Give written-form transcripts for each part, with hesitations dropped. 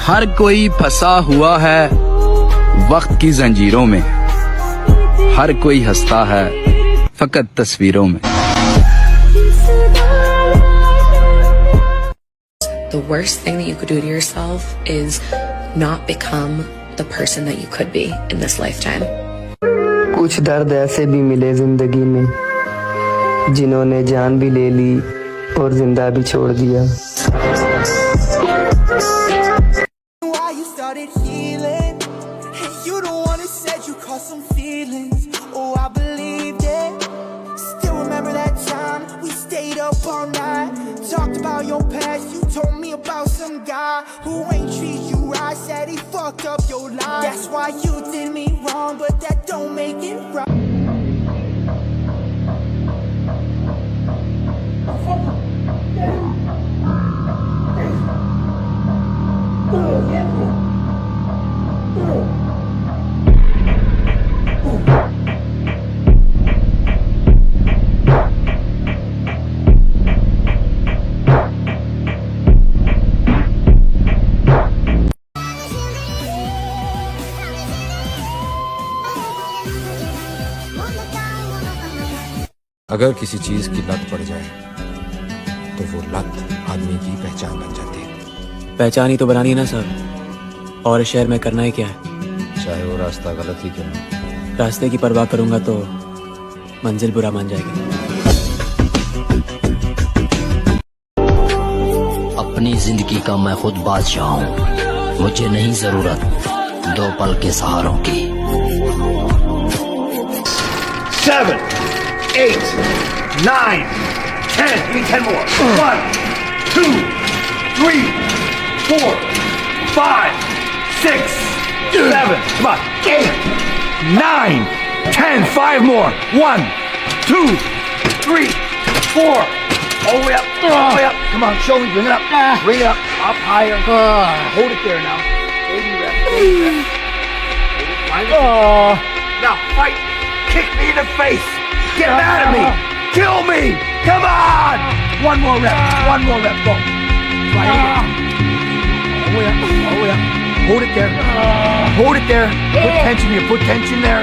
हर कोई फंसा हुआ है वक्त की जंजीरों में, हर कोई हंसता है फकत तस्वीरों में। The worst thing that you could do to yourself is not become the person that you could be in this lifetime. कुछ दर्द ऐसे भी मिले जिंदगी में जिन्होंने जान भी ले ली और जिंदा भी छोड़ दिया। Talked about your past, you told me about some guy who ain't treat you right, said he fucked up your life. That's why you did me wrong, but that don't make it right. अगर किसी चीज की लत पड़ जाए तो वो लत आदमी की पहचान बन जाती है। पहचान ही तो बनानी है ना सर, और इस शहर में करना ही क्या है। चाहे वो रास्ता गलत ही क्यों ना। रास्ते की परवाह करूंगा तो मंजिल बुरा मान जाएगी। अपनी जिंदगी का मैं खुद बादशाह हूँ, मुझे नहीं जरूरत दो पल के सहारों की। 7, 8, 9, 10. Give me 10 more. 1, 2, 3, 4, 5, 6, 7. Come on. 8, 9, 10. 5 more. 1, 2, 3, 4. All the way up. All the way up. Come on. Show me. Bring it up. Bring it up. Up higher. Hold it there now. Baby rep. Baby rep. Now fight. Kick me in the face. Get mad at me! Kill me! Come on! One more rep. One more rep. Go. Right here. All the way up. All the way up. Hold it there. Hold it there. Put tension here. Put tension there.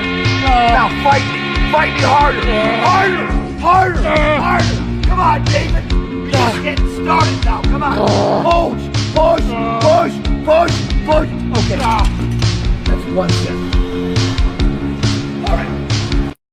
Now fight me. Fight me harder. Harder. Harder. Harder. Come on, David. You're just getting started now. Come on. Push. Push. Push. Push. Push. Okay. That's one set.